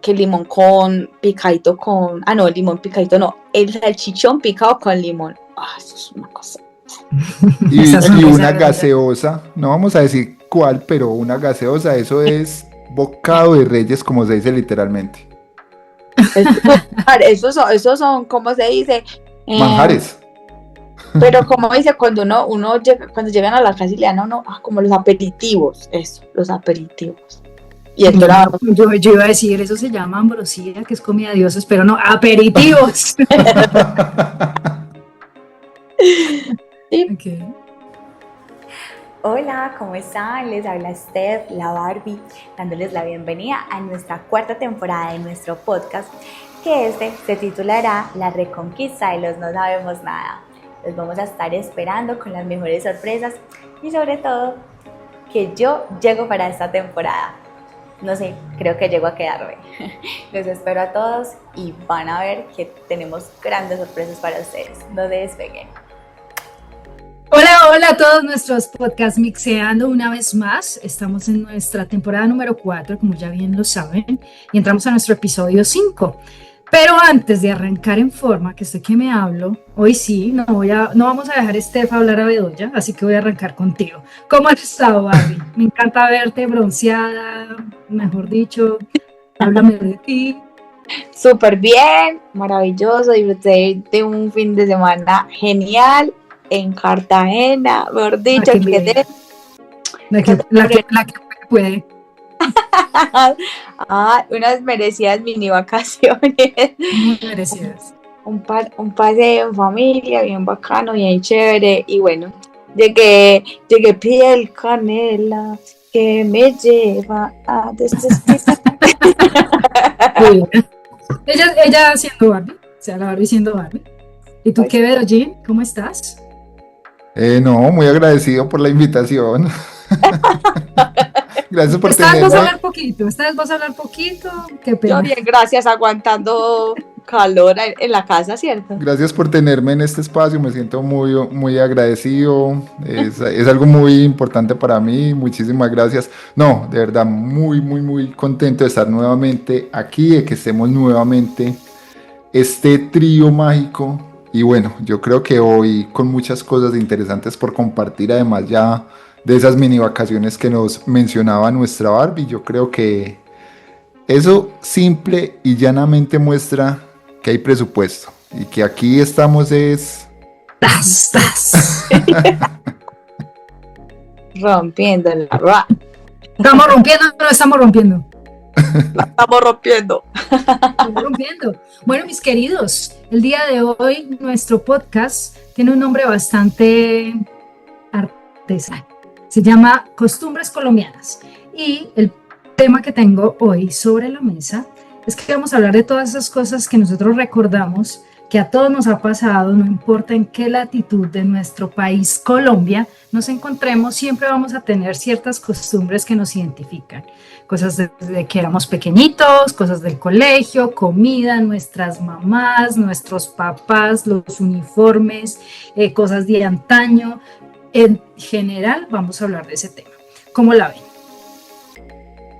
que limón con picadito con... Ah, no, el limón picadito no. El salchichón picado con limón. Ah, eso es una cosa. Y una gaseosa, no vamos a decir cuál, pero una gaseosa, eso es bocado de reyes, como se dice literalmente. Esos son, ¿cómo se dice? Manjares. Pero como dice, cuando uno llega, cuando llegan a la casa y le dan a uno, como los aperitivos, eso, los aperitivos. Y esto era... yo iba a decir, eso se llama ambrosía, que es comida de dioses, pero no, aperitivos. Sí. Okay. Hola, ¿cómo están? Les habla Steph, la Barbie, dándoles la bienvenida a nuestra cuarta temporada de nuestro podcast, que se titulará La Reconquista de los No Sabemos Nada. Los vamos a estar esperando con las mejores sorpresas y sobre todo que yo llego para esta temporada. No sé, creo que llego a quedarme. Los espero a todos y van a ver que tenemos grandes sorpresas para ustedes. No se despeguen. Hola a todos nuestros podcast mixeando una vez más. Estamos en nuestra temporada número 4, como ya bien lo saben, y entramos a nuestro episodio 5. Pero antes de arrancar en forma, que estoy que me hablo, hoy sí, no vamos a dejar a Steph hablar a Bedoya, así que voy a arrancar contigo. ¿Cómo has estado, Barbie? Me encanta verte bronceada, mejor dicho, háblame de ti. Súper bien, maravilloso, disfruté de un fin de semana genial en Cartagena, mejor dicho, la que puede. Unas merecidas mini vacaciones. Muy merecidas. Un paseo en familia, bien bacano, bien chévere. Y bueno, llegué piel canela que me lleva a ella siendo Barbie, o sea, la Barbie siendo Barbie. ¿Y tú qué, Bedoyin? ¿Cómo estás? No, muy agradecido por la invitación. Gracias por tenerme. Esta vez vas a hablar poquito. Qué pena. Yo bien, gracias, aguantando calor en la casa, ¿cierto? Gracias por tenerme en este espacio, me siento muy, muy agradecido. Es algo muy importante para mí, muchísimas gracias. No, de verdad, muy, muy, muy contento de estar nuevamente aquí, de que estemos nuevamente este trío mágico. Y bueno, yo creo que hoy con muchas cosas interesantes por compartir, además ya de esas mini vacaciones que nos mencionaba nuestra Barbie, yo creo que eso simple y llanamente muestra que hay presupuesto y que aquí estamos es... Rompiendo la ¿Estamos rompiendo o no estamos rompiendo? La estamos rompiendo. Estamos rompiendo. Bueno, mis queridos, el día de hoy nuestro podcast tiene un nombre bastante artesanal. Se llama Costumbres Colombianas. Y el tema que tengo hoy sobre la mesa es que vamos a hablar de todas esas cosas que nosotros recordamos, que a todos nos ha pasado, no importa en qué latitud de nuestro país, Colombia, nos encontremos, siempre vamos a tener ciertas costumbres que nos identifican. Cosas desde que éramos pequeñitos, cosas del colegio, comida, nuestras mamás, nuestros papás, los uniformes, cosas de antaño. En general vamos a hablar de ese tema. ¿Cómo la ven?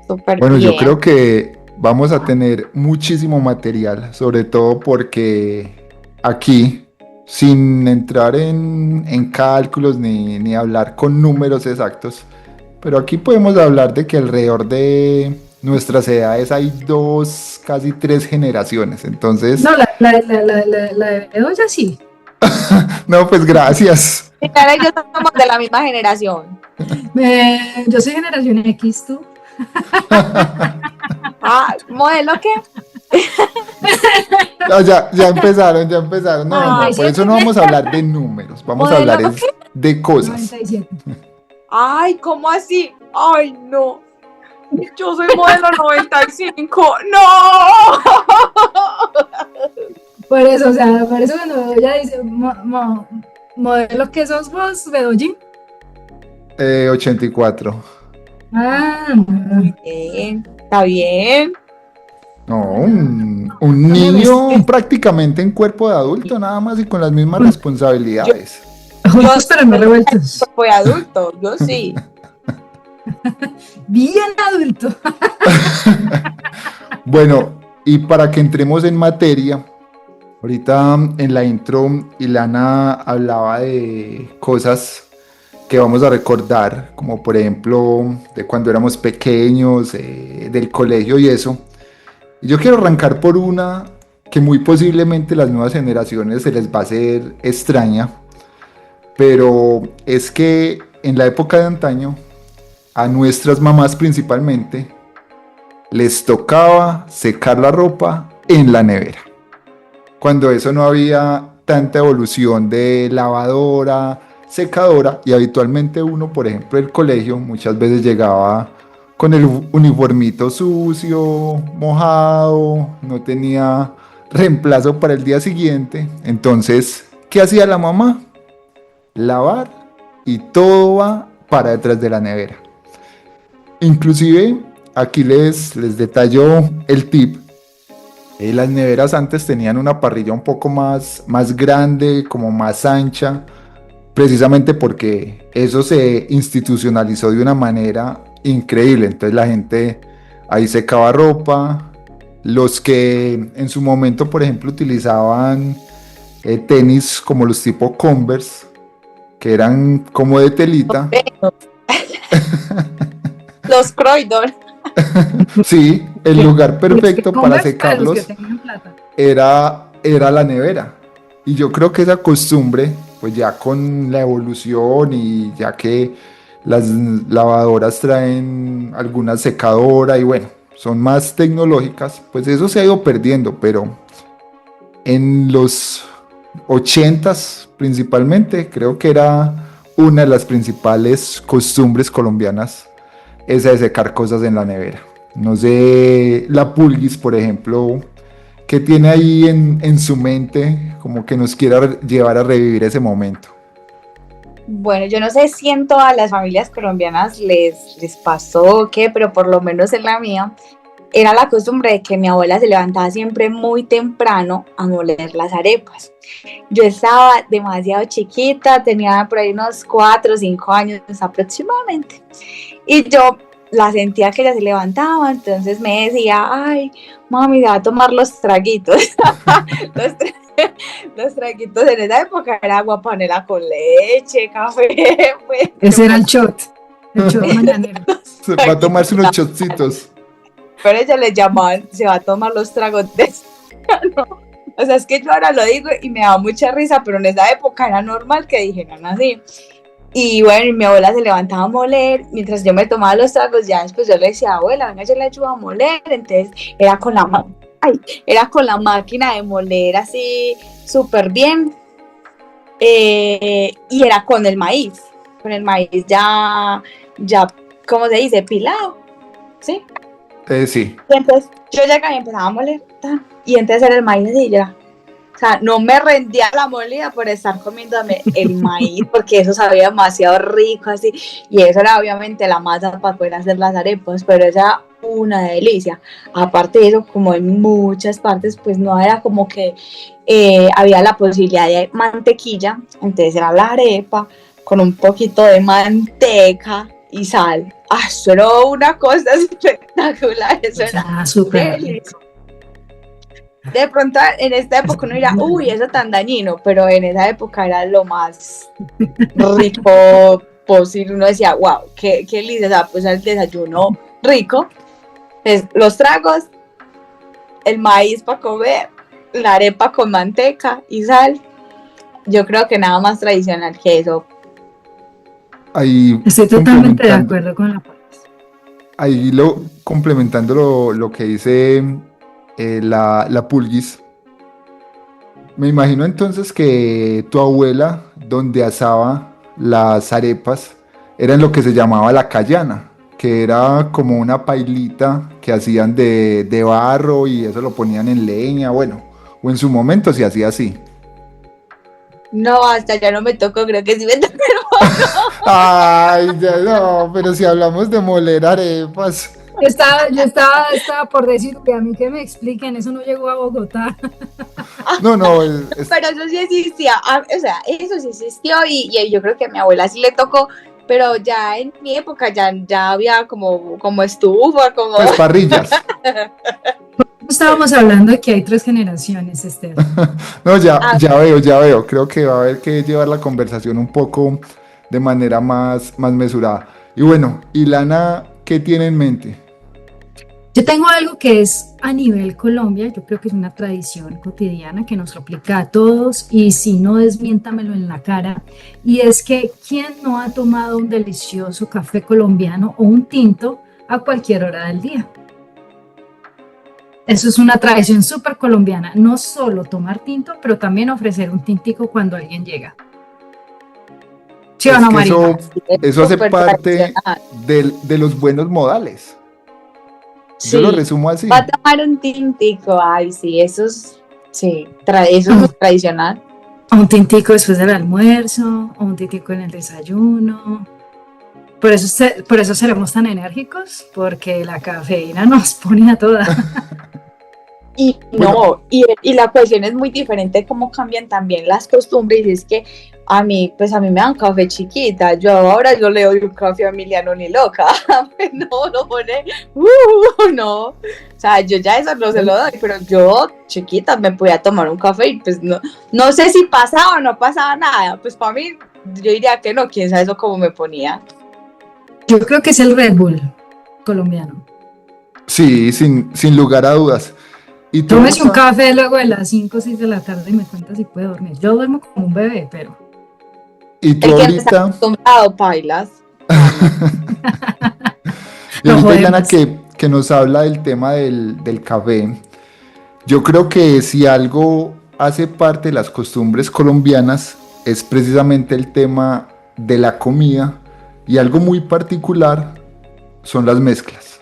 Súper bueno, bien. Yo creo que vamos a tener muchísimo material, sobre todo porque aquí, sin entrar en cálculos ni hablar con números exactos, pero aquí podemos hablar de que alrededor de nuestras edades hay 2, casi 3 generaciones, entonces... No, la de Bedoya sí. No, pues gracias. Clara y yo somos de la misma generación. Yo soy generación X, ¿tú? ¿Modelo qué? No, ya empezaron. No, por eso no vamos a hablar de números, vamos a hablar de cosas. 97. Ay, ¿cómo así? Ay, no. Yo soy modelo 95. ¡No! Por eso cuando ella dice, ¿modelo qué sos vos, Bedoyin? 84. Muy bien, está bien. No, un niño prácticamente en cuerpo de adulto, nada más y con las mismas responsabilidades. Juntos pero no revueltos. Fue adulto, yo sí. Bien adulto. Bueno, y para que entremos en materia, ahorita en la intro Ilana hablaba de cosas que vamos a recordar, como por ejemplo de cuando éramos pequeños, del colegio y eso. Y yo quiero arrancar por una que muy posiblemente las nuevas generaciones se les va a hacer extraña, pero es que en la época de antaño, a nuestras mamás principalmente, les tocaba secar la ropa en la nevera. Cuando eso no había tanta evolución de lavadora, secadora, y habitualmente uno, por ejemplo, del colegio, muchas veces llegaba con el uniformito sucio, mojado, no tenía reemplazo para el día siguiente. Entonces, ¿qué hacía la mamá? Lavar y todo va para detrás de la nevera. Inclusive, aquí les detallo el tip. Las neveras antes tenían una parrilla un poco más grande, como más ancha, precisamente porque eso se institucionalizó de una manera increíble. Entonces la gente ahí secaba ropa. Los que en su momento, por ejemplo, utilizaban tenis como los tipo Converse, que eran como de telita. Los Croydon. Sí, el lugar perfecto para secarlos Los que tenían plata. era la nevera. Y yo creo que esa costumbre, pues ya con la evolución y ya que las lavadoras traen alguna secadora y bueno, son más tecnológicas, pues eso se ha ido perdiendo, pero en los 80s principalmente, creo que era una de las principales costumbres colombianas, esa de secar cosas en la nevera. No sé, la Pulguis, por ejemplo, ¿qué tiene ahí en su mente como que nos quiera llevar a revivir ese momento? Bueno, yo no sé si en todas las familias colombianas les pasó o qué, pero por lo menos en la mía era la costumbre de que mi abuela se levantaba siempre muy temprano a moler las arepas. Yo estaba demasiado chiquita, tenía por ahí unos 4 o 5 años aproximadamente, y yo la sentía que ella se levantaba, entonces me decía, ay, mami, se va a tomar los traguitos. Los traguitos en esa época era agua panela con leche, café. Pues, ese era el shot mañanero. Se va a tomarse unos chocitos. Pero ella le llamaban, se va a tomar los tragos de no. O sea, es que yo ahora lo digo y me da mucha risa, pero en esa época era normal que dijeran así. Y bueno, mi abuela se levantaba a moler, mientras yo me tomaba los tragos, ya después yo le decía, abuela, venga, yo le ayudo a moler. Entonces era con la máquina de moler así súper bien. Y era con el maíz ya, ¿cómo se dice? Pilado, ¿sí? Sí. Y entonces yo llegaba y empezaba a moler, y entonces era el maíz así ya. O sea, no me rendía la molida por estar comiéndome el maíz, porque eso sabía demasiado rico así, y eso era obviamente la masa para poder hacer las arepas, pero esa era una delicia. Aparte de eso, como en muchas partes, pues no era como que había la posibilidad de mantequilla, entonces era la arepa con un poquito de manteca y sal. Eso era una cosa espectacular, eso era súper delicioso. De pronto en esta época uno dirá, uy, eso tan dañino, pero en esa época era lo más rico posible. Uno decía, wow, qué lindo, o sea, pues el desayuno rico, pues, los tragos, el maíz para comer, la arepa con manteca y sal. Yo creo que nada más tradicional que eso. Ahí estoy totalmente de acuerdo con la parte. Ahí complementando lo que dice la Pulguis, me imagino entonces que tu abuela, donde asaba las arepas, era en lo que se llamaba la cayana, que era como una pailita que hacían de barro y eso lo ponían en leña, bueno, o en su momento se hacía así. No, hasta ya no me tocó, creo que sí me tocó. Ay, ya no, pero si hablamos de moler arepas. Yo estaba por decir que a mí que me expliquen, eso no llegó a Bogotá. No, pero eso sí existía, o sea, eso sí existió y yo creo que a mi abuela sí le tocó, pero ya en mi época ya había como estufa, como... Pues parrillas. Estábamos hablando de que hay 3 generaciones, Esther. No, Ah, ya veo. Creo que va a haber que llevar la conversación un poco de manera más mesurada. Y bueno, Ilana, ¿qué tiene en mente? Yo tengo algo que es a nivel Colombia, yo creo que es una tradición cotidiana que nos aplica a todos y si no, desmiéntamelo en la cara. Y es que ¿quién no ha tomado un delicioso café colombiano o un tinto a cualquier hora del día? Eso es una tradición súper colombiana, no solo tomar tinto, pero también ofrecer un tintico cuando alguien llega. ¿Sí o Es no, que Marina? eso hace súper parte tradicional. de los buenos modales. Yo lo Sí, resumo así. va a tomar un tintico, ay, sí, eso es muy tradicional. O un tintico después del almuerzo, o un tintico en el desayuno. Por eso seremos tan enérgicos, porque la cafeína nos pone a toda. Y Bueno, no, y la cuestión es muy diferente cómo cambian también las costumbres, y es que pues a mí me dan café chiquita, yo le doy un café a Emiliano ni loca, no pone, no, o sea, yo ya eso no se lo doy, pero yo chiquita me podía tomar un café y pues no sé si pasaba o no pasaba nada, pues para mí, yo diría que no, quién sabe eso cómo me ponía. Yo creo que es el Red Bull colombiano. sí, sin lugar a dudas. ¿Y tú Tómese un ahorita? café luego de las 5 o 6 de la tarde y me cuenta si puede dormir. Yo duermo como un bebé, pero ¿Y tú El que no está ahorita? acostumbrado, pailas. Y lo ahorita, Ilana, jodemos. que nos habla del tema del café, yo creo que si algo hace parte de las costumbres colombianas es precisamente el tema de la comida y algo muy particular son las mezclas.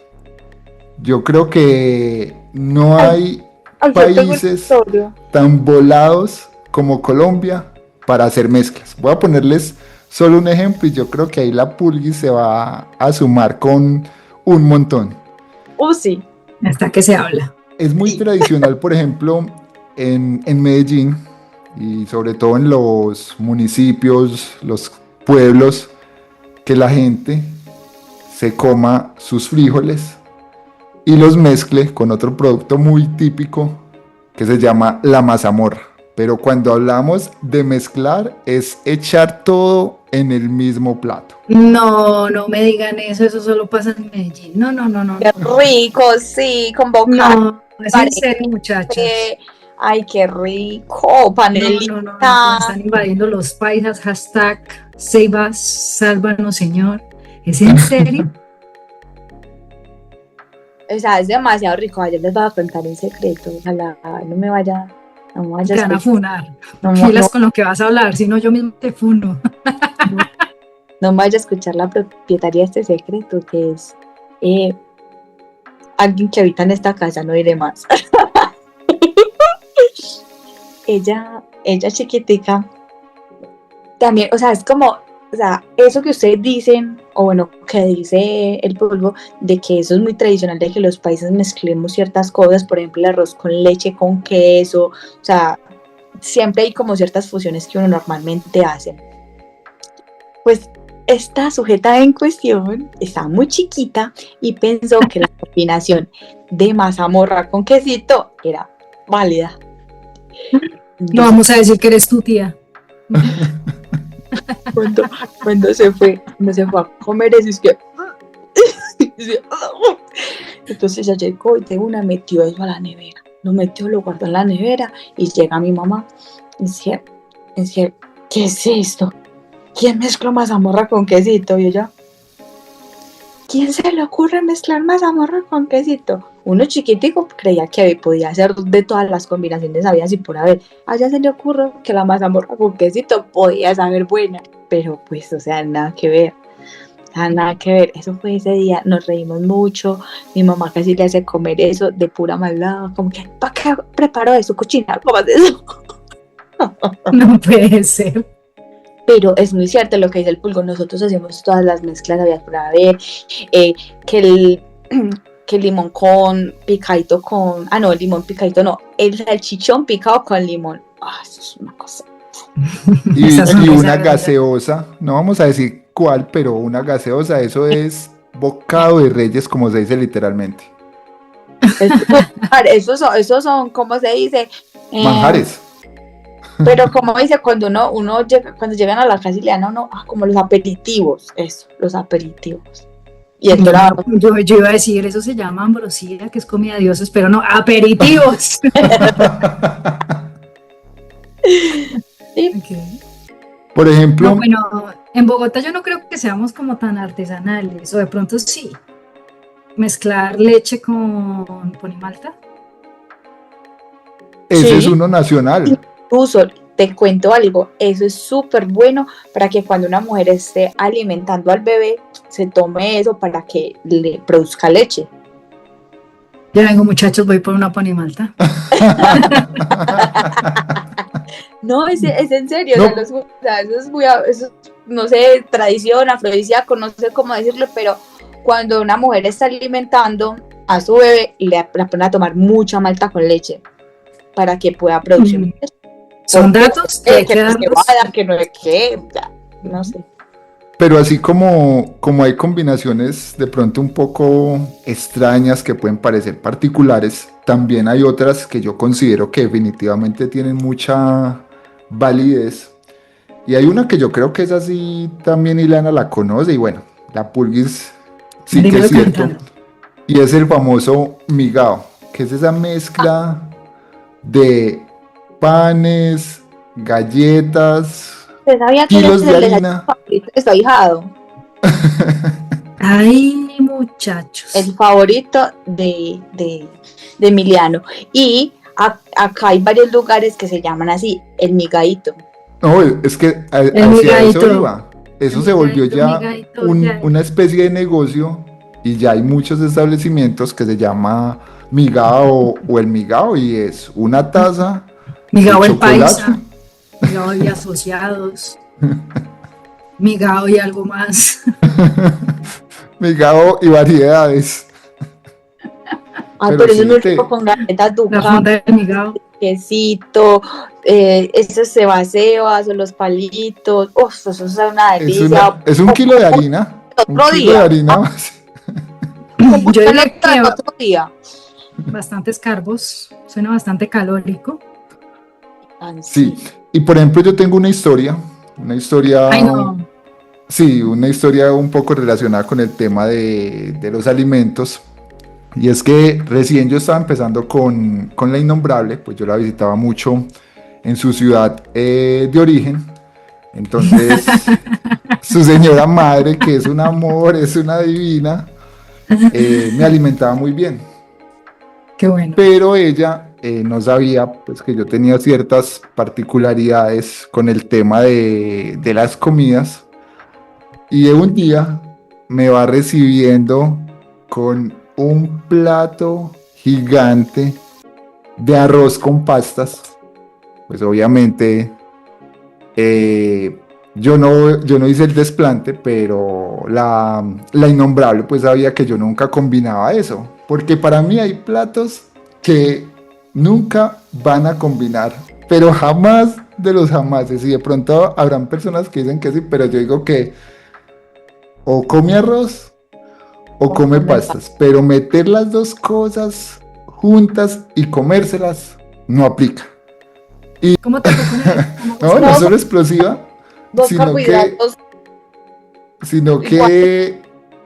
Yo creo que no Ay, hay yo tengo una países historia. tan volados como Colombia para hacer mezclas. Voy a ponerles solo un ejemplo y yo creo que ahí la Pulgui se va a sumar con un montón. Sí. Hasta que se habla. Es muy Sí. tradicional, por ejemplo, en Medellín y sobre todo en los municipios, los pueblos, que la gente se coma sus frijoles y los mezcle con otro producto muy típico que se llama la mazamorra. Pero cuando hablamos de mezclar es echar todo en el mismo plato. No, no me digan eso solo pasa en Medellín. No, no, no, no, Qué no. rico, sí, con bocado, No, es en serio, muchachos. ay, qué rico, No, no, no, no, nos panelita. están invadiendo los paisas, hashtag Seibas, sálvanos, Señor. ¿Es en serio? O sea, es demasiado rico. Yo les voy a contar un secreto. Ojalá no me vaya a Te van a escuchar. funar. No, Pilas con lo que vas a hablar, si no yo mismo te funo. no vaya a escuchar la propietaria de este secreto, que es alguien que habita en esta casa, no diré más. ella chiquitica, también, o sea, es como, o sea, eso que ustedes dicen, o bueno, que dice el polvo, de que eso es muy tradicional, de que los países mezclemos ciertas cosas, por ejemplo, el arroz con leche, con queso, o sea, siempre hay como ciertas fusiones que uno normalmente hace. Pues esta sujeta en cuestión está muy chiquita y pensó que la combinación de mazamorra con quesito era válida. No vamos a decir que eres tu tía. Cuando se fue a comer eso, es que entonces ella llegó y de una metió eso a la nevera, lo guardó en la nevera y llega mi mamá y dice, ¿qué es esto? ¿Quién mezcló mazamorra con quesito? Y ella, ¿quién se le ocurre mezclar mazamorra con quesito? Uno chiquitico creía que podía hacer de todas las combinaciones habidas y por haber. A ella se le ocurrió que la mazamorra con quesito podía saber buena, pero pues, o sea, nada que ver. Nada que ver, eso fue ese día, nos reímos mucho, mi mamá casi le hace comer eso de pura maldad, como que, ¿para qué preparó eso, cochina? ¿Cómo haces eso? No puede ser. Pero es muy cierto lo que dice el pulgo, nosotros hacemos todas las mezclas habidas por haber, que el limón con picadito con, no, el limón picadito no, el salchichón picado con limón, eso es una cosa. Y Esas son una esas- gaseosa, no vamos a decir cuál, pero una gaseosa, eso es bocado de reyes, como se dice literalmente. Esos son, ¿cómo se dice? Manjares. Pero como dice, cuando uno llega, cuando llegan a la casa y le dan a uno como los aperitivos, eso, los aperitivos. Y el dorado. Yo iba a decir, eso se llama ambrosía, que es comida de dioses, pero no, aperitivos. Sí. Okay. Por ejemplo, No, bueno, en Bogotá yo no creo que seamos como tan artesanales, o de pronto sí. Mezclar leche con ponimalta. ese Sí. es uno nacional. Incluso, te cuento algo, eso es súper bueno para que cuando una mujer esté alimentando al bebé, se tome eso para que le produzca leche. Ya vengo, muchachos, voy por una ponimalta. No, es en serio, No. o sea, eso es eso es, no sé, tradición, afrodisíaco, no sé cómo decirlo, pero cuando una mujer está alimentando a su bebé, la pone a tomar mucha malta con leche para que pueda producir leche. Son Porque, datos que hay que no se darlos. va a dar, que no es que, ya, no sé. Pero así como hay combinaciones de pronto un poco extrañas que pueden parecer particulares, también hay otras que yo considero que definitivamente tienen mucha validez. Y hay una que yo creo que es así, también Ileana la conoce, y bueno, la Pulguis sí que Dímelo es cierto. cantando. Y es el famoso migao, que es esa mezcla de panes, galletas, ¿Usted sabía que kilos ese de es el desayuno harina. favorito de su ahijado? Ay, muchachos. El favorito de Emiliano. Y acá hay varios lugares que se llaman así, el migadito. No, es que hacia migadito. eso iba. Eso El se volvió migadito, ya migadito, ya. una especie de negocio y ya hay muchos establecimientos que se llama migao o el migao y es una taza Migao de el chocolate. paisa, migao y asociados, migao y algo más. Migao y variedades. Ah, Pero pero eso sí, es muy rico con galletas La ducal, funda de migao. quesito, esos cebas o los palitos. Uf, eso es una delicia. Es un kilo de harina. Un Otro kilo de día. harina más. Como Yo un diría electro que del otro día. bastantes carbos, suena bastante calórico. Sí. Y por ejemplo, yo tengo una historia. Ay, no. Sí, una historia un poco relacionada con el tema de los alimentos. Y es que recién yo estaba empezando con La Innombrable, pues yo la visitaba mucho en su ciudad de origen. Entonces, su señora madre, que es un amor, es una divina, me alimentaba muy bien. Qué bueno. Pero ella no sabía pues, que yo tenía ciertas particularidades con el tema de las comidas. Y un día me va recibiendo con un plato gigante de arroz con pastas. Pues obviamente yo no hice el desplante, pero la Innombrable pues sabía que yo nunca combinaba eso. Porque para mí hay platos que nunca van a combinar, pero jamás de los jamases. Y de pronto habrán personas que dicen que sí, pero yo digo que o come arroz o come pastas, pero meter las dos cosas juntas y comérselas no aplica. ¿Cómo te pones? No solo explosiva, Dos sino carbohidratos. que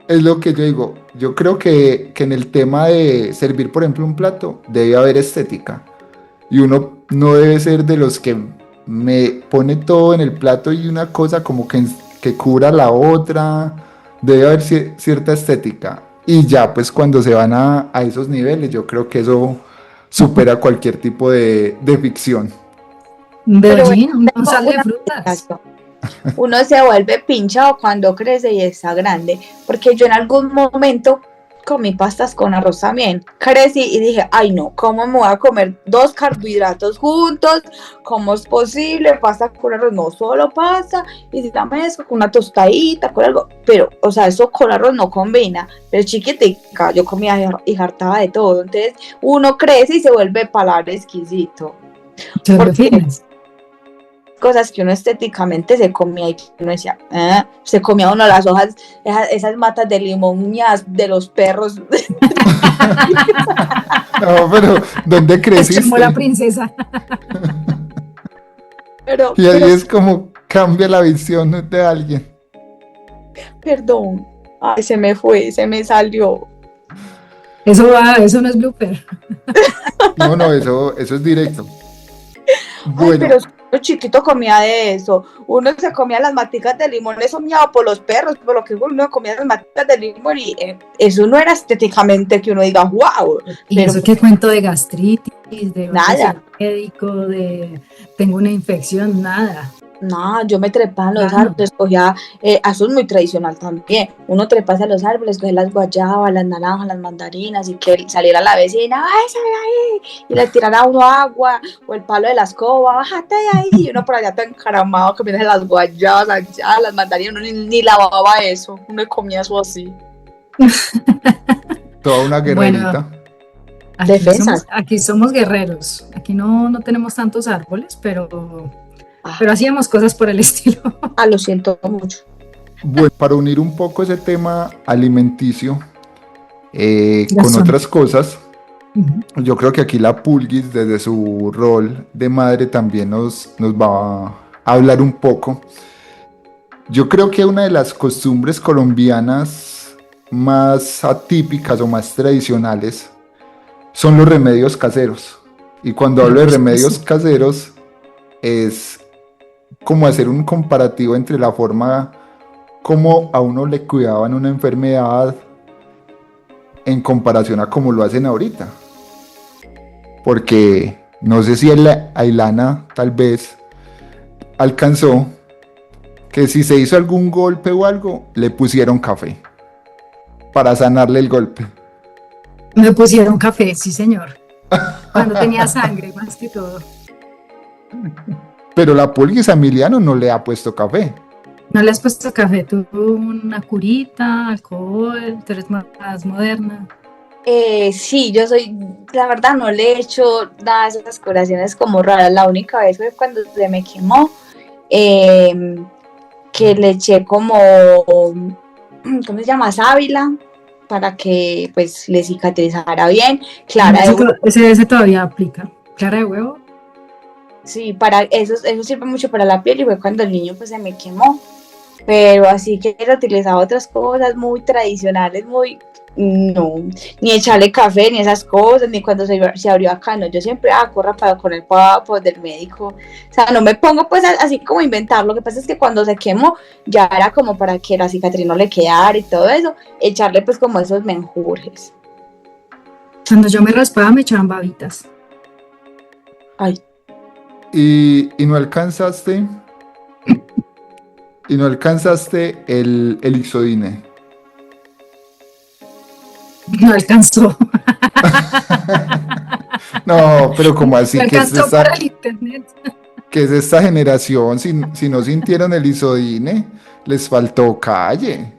es lo que yo digo. Yo creo que en el tema de servir, por ejemplo, un plato, debe haber estética. Y uno no debe ser de los que me pone todo en el plato y una cosa como que cubra la otra. Debe haber cierta estética. Y ya, pues cuando se van a esos niveles, yo creo que eso supera cualquier tipo de ficción. De un sal de frutas. Exacto. Uno se vuelve pinchado cuando crece y está grande, porque yo en algún momento comí pastas con arroz también, crecí y dije, ay no, ¿cómo me voy a comer dos carbohidratos juntos? ¿Cómo es posible? Pasta con arroz, no solo pasta, y si la mezclo con una tostadita, con algo, pero, o sea, eso con arroz no combina, pero chiquitica, yo comía y hartaba de todo, entonces uno crece y se vuelve paladar exquisito. Se Porque- defines. cosas que uno estéticamente se comía y que uno decía, se comía uno las hojas, esas matas de limón de los perros. No, pero ¿dónde creciste? Es como la princesa. Y ahí es como cambia la visión de alguien. Perdón, ay, se me fue, se me salió. Eso no es blooper. No, eso es directo. Ay, pero uno chiquito comía de eso. Uno se comía las maticas de limón, eso miaba por los perros, por lo que uno comía las maticas de limón y eso no era estéticamente que uno diga, wow. Y pero eso qué cuento de gastritis, de nada. médico, de tengo una infección, nada. No, yo me trepaba en los árboles, cogía, eso es muy tradicional también, uno trepase a los árboles, cogía las guayabas, las naranjas, las mandarinas y que saliera la vecina, ¡váyase de ahí! Y le tirara a uno agua o el palo de la escoba, ¡bájate de ahí! Y uno por allá tan encaramado comiendo las guayabas, allá, las mandarinas, uno ni lavaba eso, uno comía eso así. Toda una guerrerita. Bueno, aquí somos guerreros, aquí no tenemos tantos árboles, pero hacíamos cosas por el estilo. Lo siento mucho. Bueno, para unir un poco ese tema alimenticio con otras cosas, yo creo que aquí la Pulguis, desde su rol de madre, también nos va a hablar un poco. Yo creo que una de las costumbres colombianas más atípicas o más tradicionales son los remedios caseros. Y cuando hablo de remedios caseros, es como hacer un comparativo entre la forma como a uno le cuidaban una enfermedad en comparación a cómo lo hacen ahorita. Porque no sé si Ailana tal vez alcanzó que si se hizo algún golpe o algo, le pusieron café para sanarle el golpe. Me pusieron café, sí señor. Cuando tenía sangre, más que todo. Pero la Pulguis a Emiliano no le ha puesto café. ¿No le has puesto café? ¿Tú una curita, alcohol? ¿Tú eres más moderna? Sí, yo soy, la verdad no le he hecho nada de esas curaciones como raras. La única vez fue cuando se me quemó, que le eché como, ¿cómo se llama? Sábila, para que pues le cicatrizara bien. Clara de huevo. Ese todavía aplica. ¿Clara de huevo? Sí, para eso sirve mucho para la piel y fue cuando el niño pues se me quemó. Pero así que he utilizado otras cosas muy tradicionales, no, ni echarle café, ni esas cosas, ni cuando se abrió acá, no, yo siempre corra con el papo del médico, o sea, no me pongo pues así como a inventar, lo que pasa es que cuando se quemó, ya era como para que la cicatriz no le quedara y todo eso, echarle pues como esos menjurjes. Cuando yo me raspaba me echaban babitas. Ay. ¿Y no alcanzaste? ¿Y no alcanzaste el Isodine? No alcanzó. No, pero como así Me alcanzó por el internet. Que es esta generación, si no sintieron el Isodine, les faltó calle.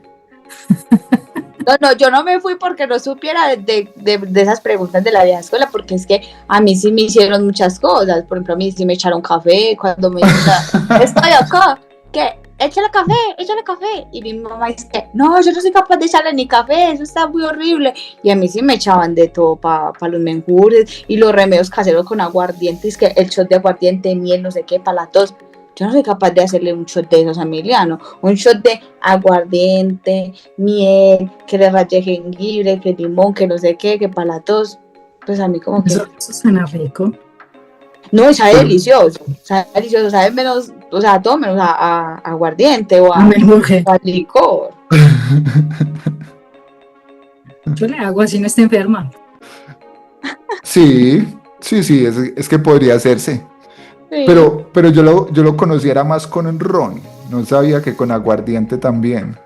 No, yo no me fui porque no supiera de esas preguntas de la vieja escuela, porque es que a mí sí me hicieron muchas cosas. Por ejemplo, a mí sí me echaron café cuando me dijeron, estoy acá, ¿qué? Échale café. Y mi mamá dice, no, yo no soy capaz de echarle ni café, eso está muy horrible. Y a mí sí me echaban de todo para los menjures y los remedios caseros con aguardiente, es que el shot de aguardiente, miel, no sé qué, para la tos. Yo no soy capaz de hacerle un shot de esos a Emiliano, un shot de aguardiente, miel, que le raye jengibre, que limón, que no sé qué, que para la tos. Pues a mí como que... Eso suena rico. No, sabe delicioso, sabe menos, o sea, todo menos a aguardiente o a licor. Yo le hago así, no está enferma. Sí, es que podría hacerse. Sí. Pero yo lo conociera más con un ron, no sabía que con aguardiente también.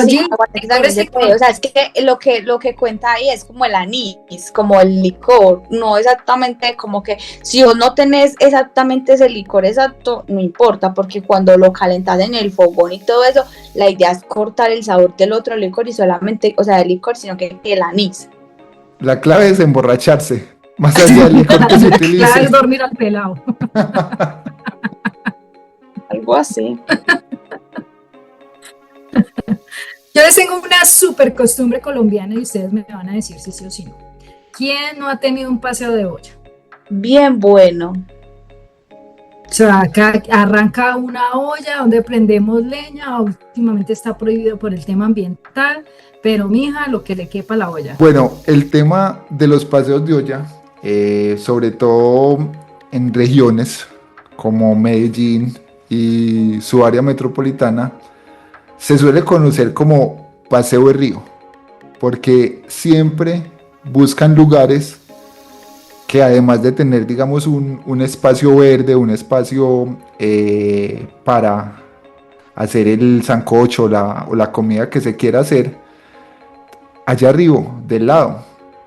Sí, o sea, es que lo que cuenta ahí es como el anís, como el licor, no exactamente como que si vos no tenés exactamente ese licor exacto, no importa, porque cuando lo calentas en el fogón y todo eso, la idea es cortar el sabor del otro licor y solamente, o sea, el licor, sino que el anís. La clave es emborracharse. Más allá del licor que se Claro, utilice. es dormir al pelado. Algo así. Yo les tengo una super costumbre colombiana y ustedes me van a decir si sí o si no. ¿Quién no ha tenido un paseo de olla? Bien bueno. O sea, acá arranca una olla donde prendemos leña, últimamente está prohibido por el tema ambiental, pero mija, lo que le quepa a la olla. Bueno, el tema de los paseos de olla, sobre todo en regiones como Medellín y su área metropolitana, se suele conocer como paseo de río, porque siempre buscan lugares que además de tener, digamos, un espacio verde, un espacio para hacer el sancocho o la comida que se quiera hacer, allá arriba, del lado.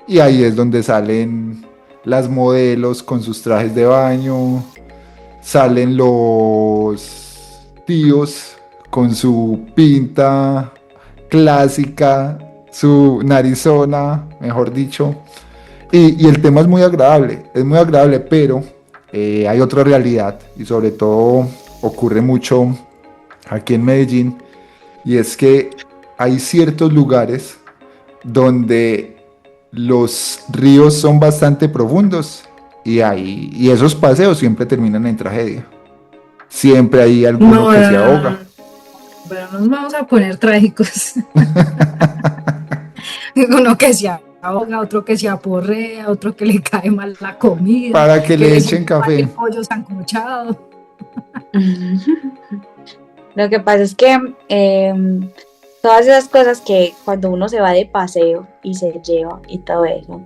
Y ahí es donde salen las modelos con sus trajes de baño, salen los tíos con su pinta clásica, su narizona, mejor dicho. Y el tema es muy agradable, pero hay otra realidad y sobre todo ocurre mucho aquí en Medellín, y es que hay ciertos lugares donde los ríos son bastante profundos y esos paseos siempre terminan en tragedia. Siempre hay alguno que se ahoga. Pero no nos vamos a poner trágicos. Uno que se ahoga, otro que se aporrea, otro que le cae mal la comida, Para que le echen sienta mal café. el pollo sancochado. Lo que pasa es que todas esas cosas que cuando uno se va de paseo y se lleva y todo eso,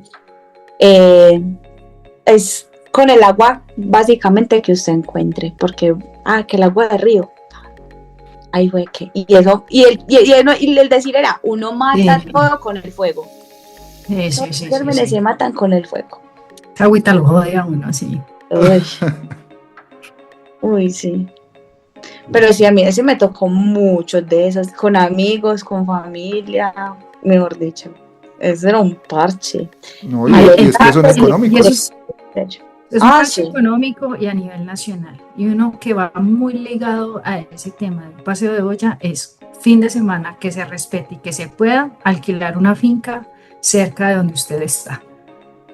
es con el agua básicamente que usted encuentre, porque, que el agua del río, ahí fue que, y eso, y el decir era, uno mata todo con el fuego. Sí. Se matan con el fuego. Esa agüita lo jode a uno, sí. Uy, sí. Pero sí, a mí sí me tocó muchos de esos, con amigos, con familia, mejor dicho. Eso era un parche. No, y es que son económicos. Y eso es un parche sí. económico y a nivel nacional. Y uno que va muy ligado a ese tema del paseo de olla es fin de semana que se respete y que se pueda alquilar una finca cerca de donde usted está.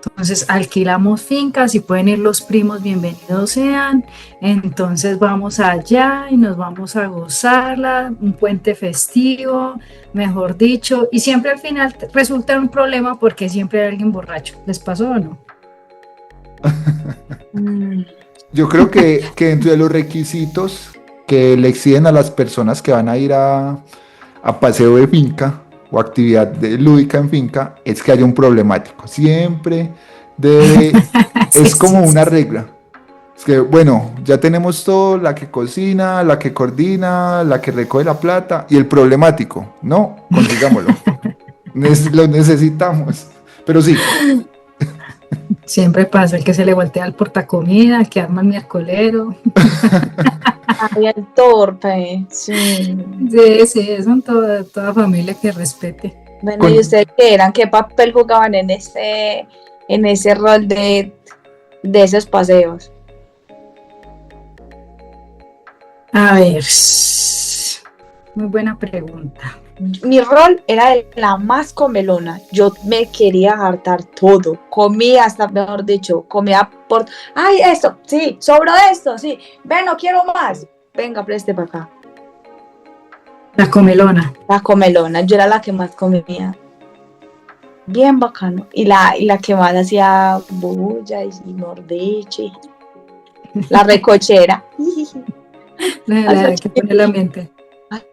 Entonces alquilamos fincas y pueden ir los primos, bienvenidos sean. Entonces vamos allá y nos vamos a gozarla, un puente festivo, mejor dicho. Y siempre al final resulta un problema porque siempre hay alguien borracho. ¿Les pasó o no? Yo creo que dentro de los requisitos que le exigen a las personas que van a ir a paseo de finca o actividad lúdica en finca es que haya un problemático. Siempre debe, es como una regla. Es que, bueno, ya tenemos todo, la que cocina, la que coordina, la que recoge la plata y el problemático. No, consigámoslo. Lo necesitamos. Pero sí. Siempre pasa el que se le voltea al portacomida, el que arma el miércolero. Ay, el torpe, sí. Sí, son toda familia que respete. Bueno, ¿y ustedes qué eran? ¿Qué papel jugaban en ese rol de esos paseos? A ver, muy buena pregunta. Mi rol era la más comelona. Yo me quería hartar todo. Comía hasta, mejor dicho, comía por... ¡Ay, esto! Sí, sobró esto, sí. Ven, no quiero más. Venga, preste para acá. La comelona. La comelona, yo era la que más comía. Bien bacano. Y la que más hacía bulla y mordiche. La recochera. La que pone la mente.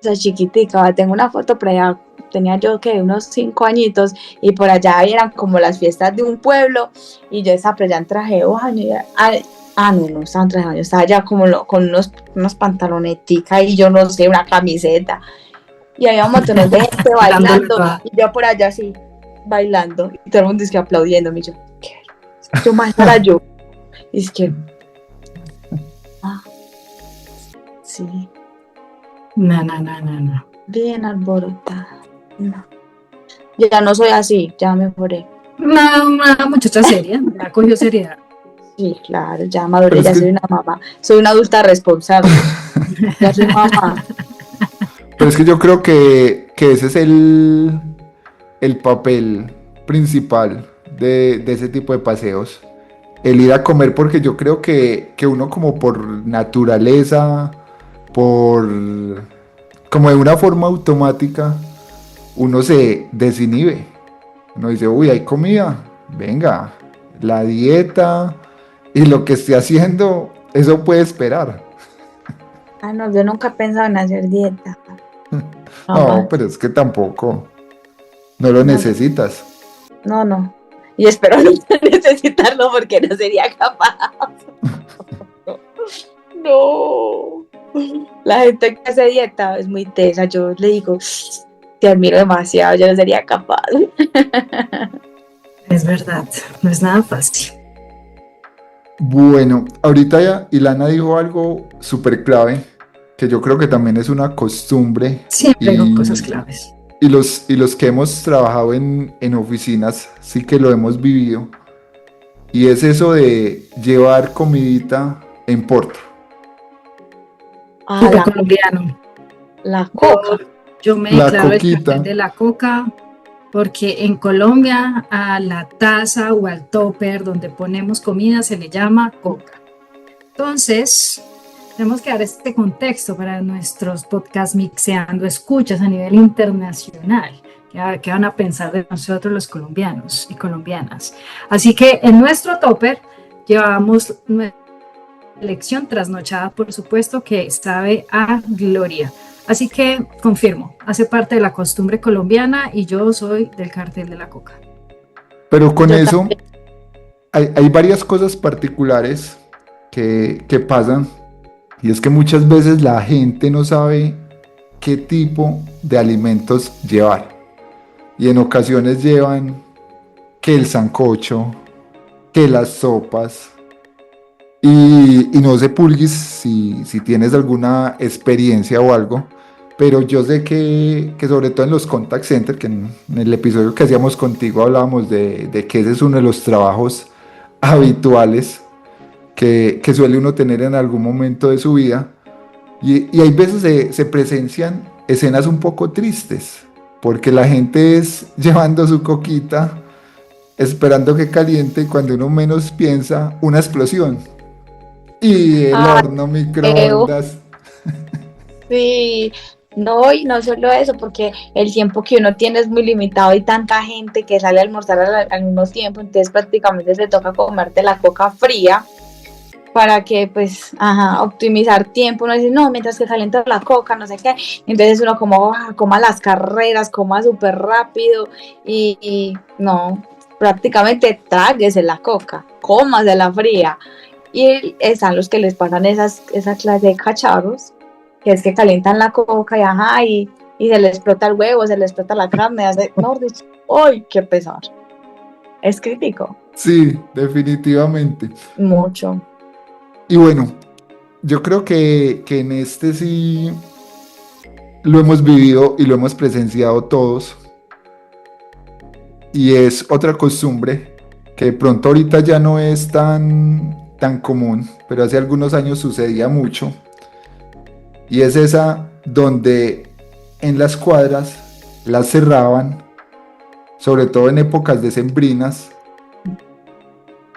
Esa chiquitica, tengo una foto por allá, tenía yo que unos 5 añitos y por allá eran como las fiestas de un pueblo y yo estaba por allá en traje de baño no estaba en traje de baño, estaba ya como con unos pantalonetica y yo no sé, una camiseta y había un montón de gente bailando y yo por allá así, bailando y todo el mundo dice que aplaudiéndome y yo, ¿qué? Yo más para yo, y es que sí. No. Bien alborotada. No. Ya no soy así, ya mejoré. Una muchacha seria, la cogió seriedad. Sí, claro, ya maduré, Pero es ya que- soy una mamá, soy una adulta responsable, ya soy mamá. Pero es que yo creo que ese es el papel principal de ese tipo de paseos. El ir a comer, porque yo creo que uno como por naturaleza, por como de una forma automática, uno se desinhibe. Uno dice, uy, hay comida, venga, la dieta y lo que esté haciendo, eso puede esperar. Ah, no, yo nunca he pensado en hacer dieta, No, jamás, pero es que tampoco, no lo no, necesitas. no, y espero no necesitarlo porque no sería capaz. No, la gente que hace dieta es muy tesa, yo le digo, te admiro demasiado, yo no sería capaz. Es verdad, no es nada fácil. Bueno, ahorita ya Ilana dijo algo súper clave, que yo creo que también es una costumbre Siempre con cosas y, claves. y los que hemos trabajado en oficinas sí que lo hemos vivido, y es eso de llevar comidita en porta. Ah, Súper colombiano. la Yo, coca. yo me La declaro el cartel coquita, de la coca porque en Colombia a la taza o al topper donde ponemos comida se le llama coca. Entonces, tenemos que dar este contexto para nuestros podcasts mixeando escuchas a nivel internacional. ¿Qué van a pensar de nosotros los colombianos y colombianas? Así que en nuestro topper llevamos nuestra elección trasnochada, por supuesto, que sabe a gloria. Así que confirmo, hace parte de la costumbre colombiana y yo soy del cartel de la coca. pero con Yo eso también. hay varias cosas particulares que pasan, y es que muchas veces la gente no sabe qué tipo de alimentos llevar. Y en ocasiones llevan que el sancocho, que las sopas. Y no sé, Pulguis, si tienes alguna experiencia o algo, pero yo sé que sobre todo en los contact centers, que en el episodio que hacíamos contigo hablábamos de que ese es uno de los trabajos habituales que suele uno tener en algún momento de su vida. Y hay veces se presencian escenas un poco tristes, porque la gente es llevando su coquita, esperando que caliente, y cuando uno menos piensa, una explosión. Y el Ay, horno Ew, microondas. sí, no, y no solo eso, porque el tiempo que uno tiene es muy limitado y tanta gente que sale a almorzar al mismo tiempo, entonces prácticamente te toca comerte la coca fría para que, pues, ajá, optimizar tiempo. Uno dice, no, mientras que calienta la coca, no sé qué, entonces uno como, coma las carreras, coma súper rápido y no, prácticamente tráguese la coca, cómase la fría. Y están los que les pasan esa clase de cacharros, que es que calientan la coca y ajá, y se les explota el huevo, se les explota la carne, hace, no, ¡ay, qué pesar! Es crítico, Sí, definitivamente. mucho. Y bueno, yo creo que en este sí lo hemos vivido y lo hemos presenciado todos. Y es otra costumbre que de pronto ahorita ya no es tan común, pero hace algunos años sucedía mucho. Y es esa donde en las cuadras las cerraban, sobre todo en épocas decembrinas,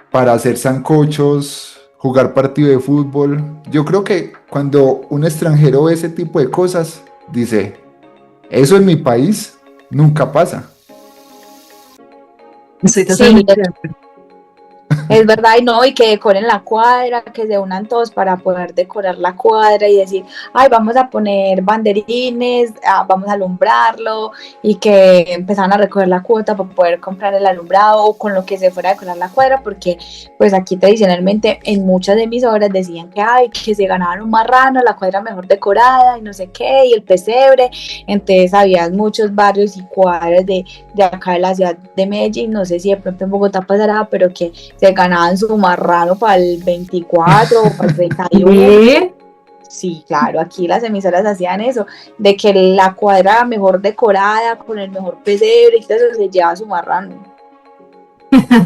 para hacer sancochos, jugar partido de fútbol. Yo creo que cuando un extranjero ve ese tipo de cosas, dice, eso en mi país nunca pasa. Estoy Sí, totalmente de acuerdo. es verdad, y no, y que decoren la cuadra, que se unan todos para poder decorar la cuadra y decir, ay, vamos a poner banderines, vamos a alumbrarlo, y que empezaran a recoger la cuota para poder comprar el alumbrado o con lo que se fuera a decorar la cuadra, porque pues aquí tradicionalmente en muchas emisoras decían que, ay, que se ganaban un marrano, la cuadra mejor decorada y no sé qué, y el pesebre, entonces había muchos barrios y cuadras de acá de la ciudad de Medellín, no sé si de pronto en Bogotá pasará, pero que se ganaban su marrano para el 24 o para el 31. ¿Qué? Sí, claro, aquí las emisoras hacían eso, de que la cuadra mejor decorada, con el mejor pesebre, y todo eso se llevaba su marrano.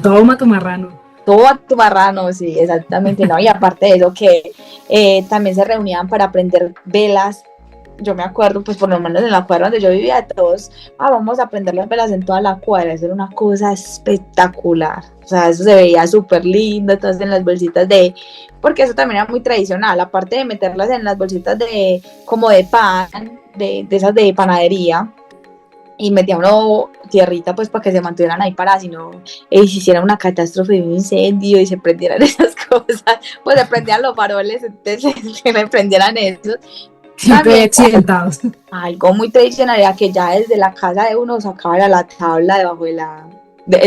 Toma tu marrano. Todo a tu marrano, sí, exactamente, ¿no? Y aparte de eso, que también se reunían para prender velas. Yo me acuerdo, pues por lo menos en la cuadra donde yo vivía, todos, vamos a prender las velas en toda la cuadra. Eso era una cosa espectacular. O sea, eso se veía súper lindo, entonces en las bolsitas porque eso también era muy tradicional, aparte de meterlas en las bolsitas como de pan, de esas de panadería, y metía uno tierrita pues para que se mantuvieran ahí paradas, si no se hiciera una catástrofe, un incendio y se prendieran esas cosas, pues se prendían los faroles, entonces se me prendieran esos. Siempre accidentados. Algo muy tradicional era que ya desde la casa de uno sacaba la tabla debajo de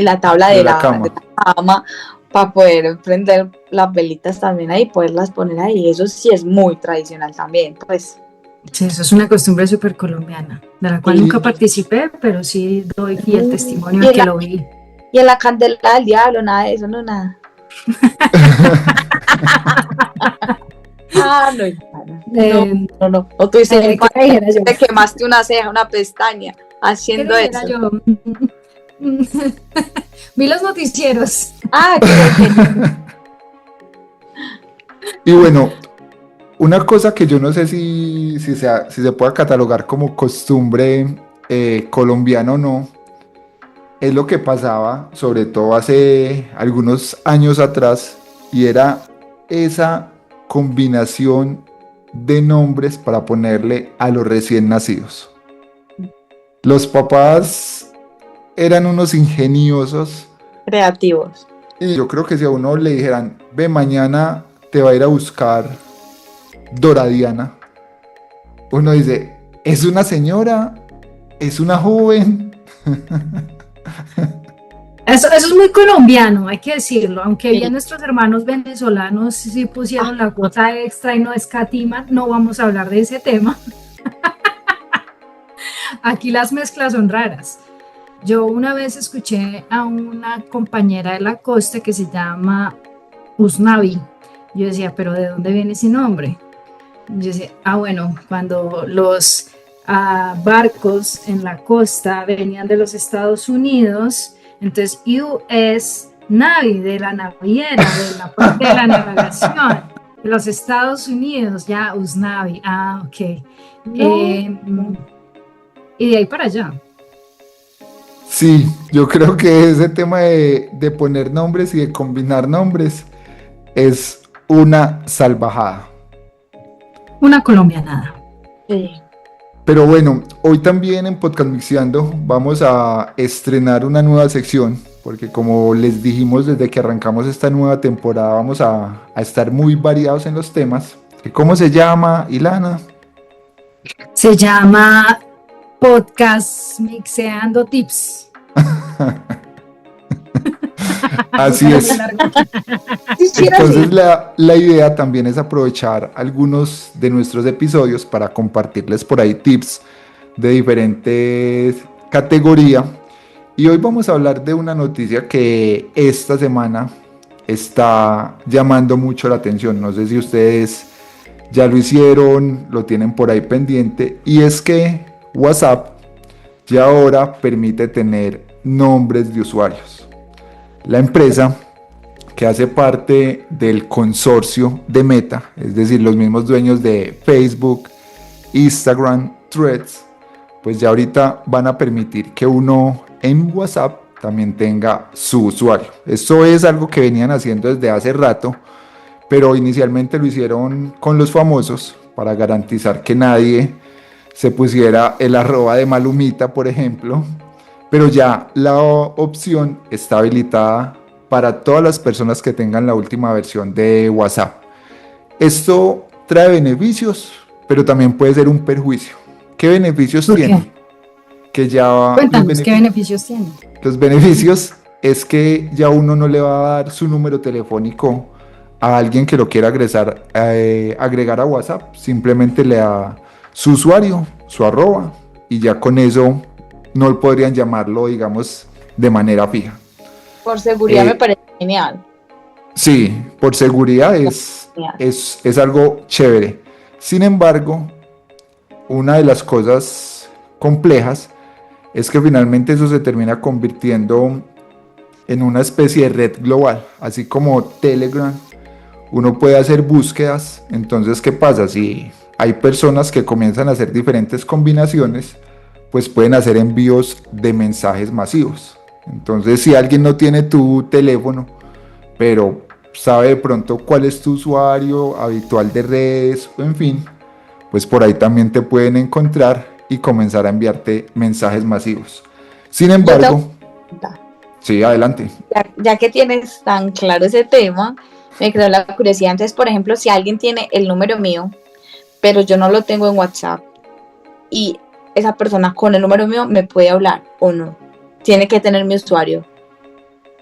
la tabla de la cama para poder prender las velitas también ahí, poderlas poner ahí. Eso sí es muy tradicional también, pues. Sí, eso es una costumbre súper colombiana, de la cual nunca participé, pero sí doy fiel testimonio de que lo vi. Y en la candela del diablo, nada de eso, no, nada. No. O tú dices, te quemaste una ceja, una pestaña haciendo eso. Yo? Vi los noticieros. Y bueno, una cosa que yo no sé si se puede catalogar como costumbre colombiana o no, es lo que pasaba, sobre todo hace algunos años atrás, y era esa combinación de nombres para ponerle a los recién nacidos. Los papás eran unos ingeniosos, creativos. Y yo creo que si a uno le dijeran, ve, mañana te va a ir a buscar Doradiana, uno dice, ¿es una señora? ¿Es una joven? Eso es muy colombiano, hay que decirlo, aunque bien nuestros hermanos venezolanos sí pusieron la cuota extra y no escatiman, no vamos a hablar de ese tema. Aquí las mezclas son raras. Yo una vez escuché a una compañera de la costa que se llama Usnavi. Yo decía, ¿pero de dónde viene ese nombre? Yo decía, bueno, cuando los barcos en la costa venían de los Estados Unidos, entonces US Navy, de la naviera, de la parte de la navegación, de los Estados Unidos, ya Usnavi, ok. Y de ahí para allá. Sí, yo creo que ese tema de poner nombres y de combinar nombres es una salvajada. Una colombianada. Sí. Pero bueno, hoy también en Podcast Mixeando vamos a estrenar una nueva sección, porque como les dijimos desde que arrancamos esta nueva temporada, vamos a estar muy variados en los temas. ¿Cómo se llama, Ilana? Se llama Podcast Mixeando Tips. Así es. Entonces la idea también es aprovechar algunos de nuestros episodios para compartirles por ahí tips de diferentes categorías. Y hoy vamos a hablar de una noticia que esta semana está llamando mucho la atención. No sé si ustedes ya lo hicieron, lo tienen por ahí pendiente. Y es que WhatsApp ya ahora permite tener nombres de usuarios. La empresa que hace parte del consorcio de Meta, es decir, los mismos dueños de Facebook, Instagram, Threads, pues ya ahorita van a permitir que uno en WhatsApp también tenga su usuario. Esto es algo que venían haciendo desde hace rato, pero inicialmente lo hicieron con los famosos para garantizar que nadie se pusiera el @ de Malumita, por ejemplo, pero ya la opción está habilitada para todas las personas que tengan la última versión de WhatsApp. Esto trae beneficios, pero también puede ser un perjuicio. ¿Qué beneficios tiene? Cuéntanos, ¿qué beneficios tiene? Los beneficios es que ya uno no le va a dar su número telefónico a alguien que lo quiera agregar a WhatsApp. Simplemente le da su usuario, su @ y ya con eso no podrían llamarlo, digamos, de manera fija. Por seguridad me parece genial. Sí, por seguridad es algo chévere. Sin embargo, una de las cosas complejas es que finalmente eso se termina convirtiendo en una especie de red global, así como Telegram. Uno puede hacer búsquedas. Entonces, ¿qué pasa? Si hay personas que comienzan a hacer diferentes combinaciones, pues pueden hacer envíos de mensajes masivos. Entonces, si alguien no tiene tu teléfono, pero sabe de pronto cuál es tu usuario habitual de redes, en fin, pues por ahí también te pueden encontrar y comenzar a enviarte mensajes masivos. Sin embargo, sí, adelante. Ya que tienes tan claro ese tema, me quedó la curiosidad. Entonces, por ejemplo, si alguien tiene el número mío, pero yo no lo tengo en WhatsApp, y esa persona con el número mío me puede hablar o no, tiene que tener mi usuario.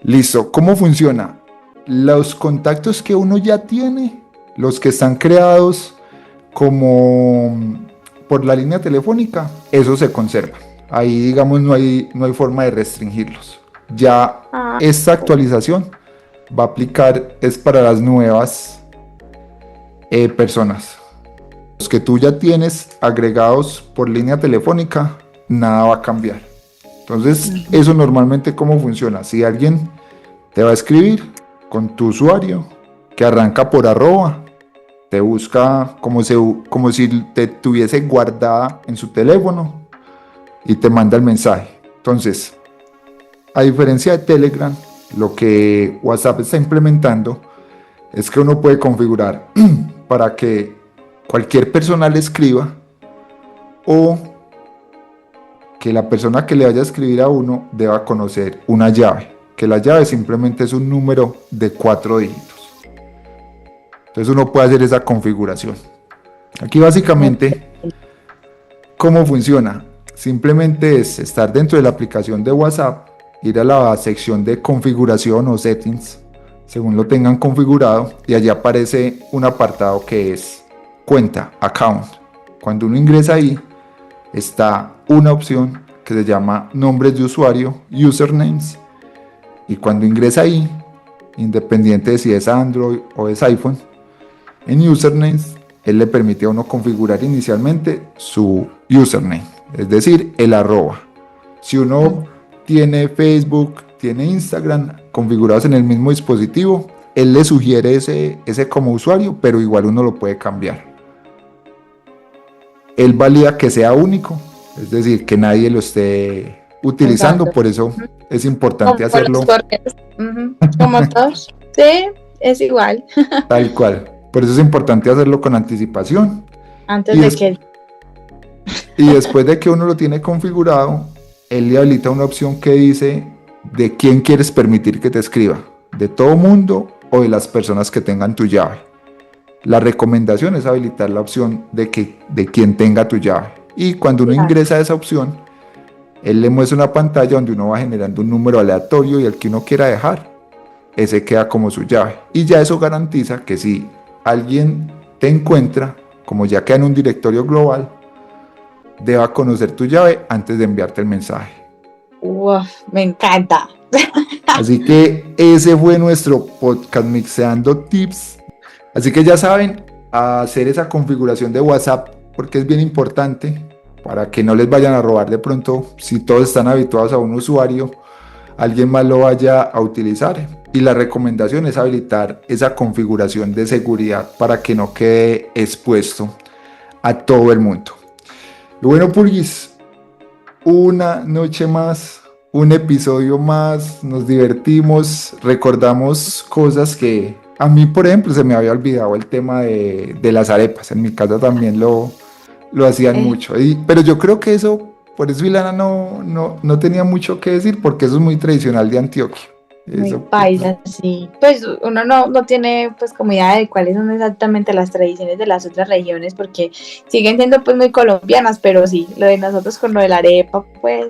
Listo, ¿cómo funciona? Los contactos que uno ya tiene, los que están creados como por la línea telefónica, eso se conserva. Ahí, digamos, no hay forma de restringirlos. Ya esta actualización va a aplicar, es para las nuevas personas. Los que tú ya tienes agregados por línea telefónica, nada va a cambiar. Entonces, eso normalmente cómo funciona. Si alguien te va a escribir con tu usuario, que arranca por @, te busca como si te tuviese guardada en su teléfono y te manda el mensaje. Entonces, a diferencia de Telegram, lo que WhatsApp está implementando es que uno puede configurar para que cualquier persona le escriba, o que la persona que le vaya a escribir a uno deba conocer una llave, que la llave simplemente es un número de 4 dígitos. Entonces uno puede hacer esa configuración. Aquí básicamente, ¿cómo funciona? Simplemente es estar dentro de la aplicación de WhatsApp, ir a la sección de configuración o settings, según lo tengan configurado, y allí aparece un apartado que es cuenta, account. Cuando uno ingresa ahí, está una opción que se llama nombres de usuario, usernames, y cuando ingresa ahí, independiente de si es Android o es iPhone, en usernames, él le permite a uno configurar inicialmente su username, es decir, el @. Si uno tiene Facebook, tiene Instagram configurados en el mismo dispositivo, él le sugiere ese como usuario, pero igual uno lo puede cambiar. Él valida que sea único, es decir, que nadie lo esté utilizando. Exacto. Por eso es importante hacerlo. Como todos, sí, es igual. Tal cual. Por eso es importante hacerlo con anticipación. Antes de que... Y después de que uno lo tiene configurado, él le habilita una opción que dice de quién quieres permitir que te escriba, de todo mundo o de las personas que tengan tu llave. La recomendación es habilitar la opción de quien tenga tu llave. Y cuando uno ingresa a esa opción, él le muestra una pantalla donde uno va generando un número aleatorio, y el que uno quiera dejar, ese queda como su llave. Y ya eso garantiza que si alguien te encuentra, como ya queda en un directorio global, deba conocer tu llave antes de enviarte el mensaje. Uf, me encanta. Así que ese fue nuestro podcast Mixeando Tips. Así que ya saben, hacer esa configuración de WhatsApp, porque es bien importante para que no les vayan a robar de pronto. Si todos están habituados a un usuario, alguien más lo vaya a utilizar. Y la recomendación es habilitar esa configuración de seguridad para que no quede expuesto a todo el mundo. Y bueno, Pulguis, una noche más, un episodio más, nos divertimos, recordamos cosas que a mí, por ejemplo, se me había olvidado el tema de las arepas. En mi casa también lo hacían mucho. Pero yo creo que eso, por eso Ilana no tenía mucho que decir, porque eso es muy tradicional de Antioquia. Muy paisa, sí. Pues uno no tiene pues como idea de cuáles son exactamente las tradiciones de las otras regiones, porque siguen siendo pues muy colombianas, pero sí, lo de nosotros con lo de la arepa, pues...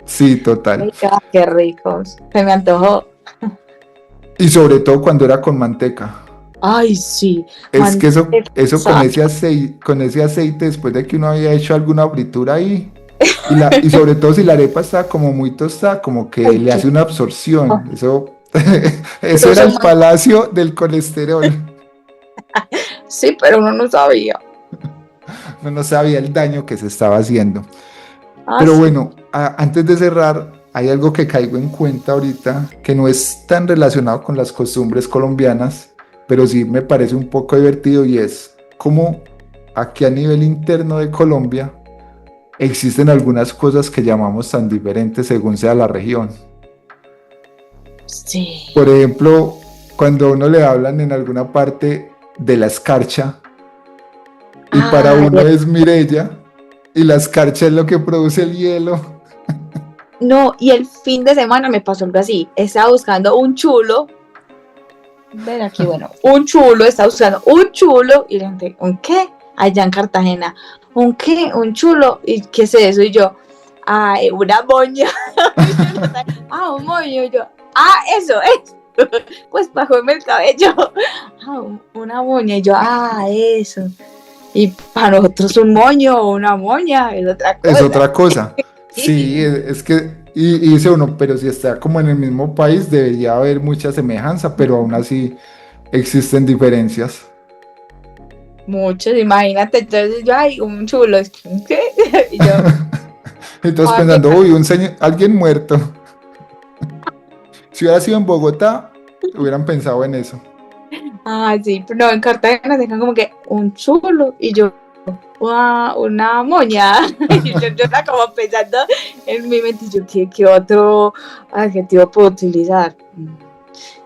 Sí, total. Ay, qué ricos, se me antojó. Y sobre todo cuando era con manteca. Ay, sí. Es manteca. Que eso con ese aceite, después de que uno había hecho alguna fritura ahí, y sobre todo si la arepa está como muy tostada, como que le hace una absorción. Eso era el palacio del colesterol. Sí, pero uno no sabía. Uno no sabía el daño que se estaba haciendo. Pero sí. Bueno, antes de cerrar, hay algo que caigo en cuenta ahorita que no es tan relacionado con las costumbres colombianas, pero sí me parece un poco divertido y es como aquí a nivel interno de Colombia existen algunas cosas que llamamos tan diferentes según sea la región. Sí. Por ejemplo, cuando a uno le hablan en alguna parte de la escarcha y para uno es Mirella y la escarcha es lo que produce el hielo. No, y el fin de semana me pasó algo así. Estaba buscando un chulo. Ven aquí, bueno, estaba buscando un chulo y la gente, ¿un qué? Allá en Cartagena, ¿un qué? Un chulo. ¿Y qué es eso? Y yo, ay, una moña. Un moño. Y yo, eso es. Pues bajóme el cabello. Una moña. Y yo, eso. Y para nosotros un moño o una moña es otra cosa. Es otra cosa. Sí, es que, y dice uno, pero si está como en el mismo país debería haber mucha semejanza, pero aún así existen diferencias. Muchos, imagínate, entonces yo, un chulo, ¿qué? Y yo, Entonces pensando, un señor, alguien muerto. Si hubiera sido en Bogotá, hubieran pensado en eso. Sí, pero no, en Cartagena dejan como que un chulo y yo, una moña. Y yo estaba como pensando en mi mente, yo, ¿qué otro adjetivo puedo utilizar?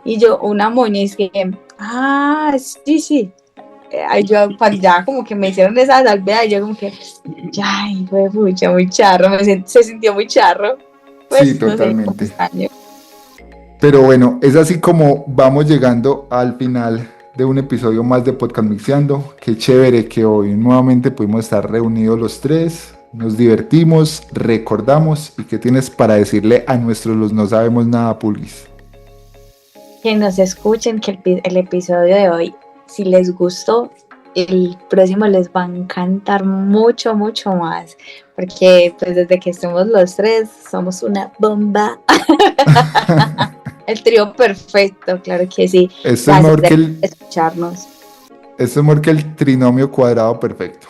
Y yo, una moña, y es que, sí. Yo, ya como que me hicieron esa salvedad, y yo como que, ay, fue mucha, muy charro, se sintió muy charro. Pues, sí, totalmente. No sé, pero bueno, es así como vamos llegando al final de un episodio más de Podcast Mixeando. Qué chévere que hoy nuevamente pudimos estar reunidos los tres, nos divertimos, recordamos. ¿Y qué tienes para decirle a nuestros los no sabemos nada, Pulguis? Que nos escuchen, que el episodio de hoy, si les gustó, el próximo les va a encantar mucho, mucho más, porque pues desde que estemos los tres somos una bomba. El trío perfecto, claro que sí. Es mejor que escucharnos. Es mejor que el trinomio cuadrado perfecto.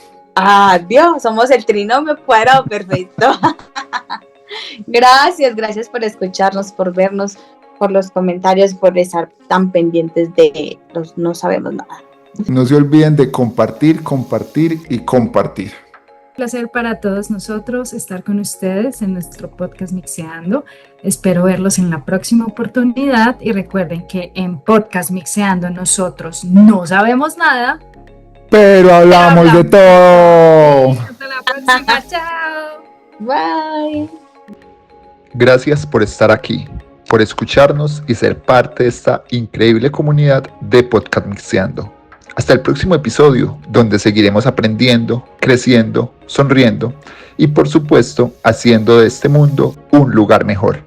Dios, somos el trinomio cuadrado perfecto. Gracias por escucharnos, por vernos, por los comentarios, por estar tan pendientes de los no sabemos nada. No se olviden de compartir y compartir. Un placer para todos nosotros estar con ustedes en nuestro podcast Mixeando. Espero verlos en la próxima oportunidad y recuerden que en Podcast Mixeando nosotros no sabemos nada, pero hablamos de todo. Hasta la próxima, chao. Bye. Gracias por estar aquí, por escucharnos y ser parte de esta increíble comunidad de Podcast Mixeando. Hasta el próximo episodio, donde seguiremos aprendiendo, creciendo, sonriendo y por supuesto haciendo de este mundo un lugar mejor.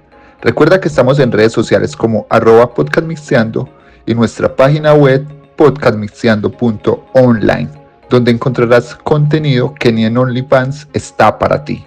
Recuerda que estamos en redes sociales como @podcastmixeando y nuestra página web podcastmixeando.online, donde encontrarás contenido que ni en OnlyFans está para ti.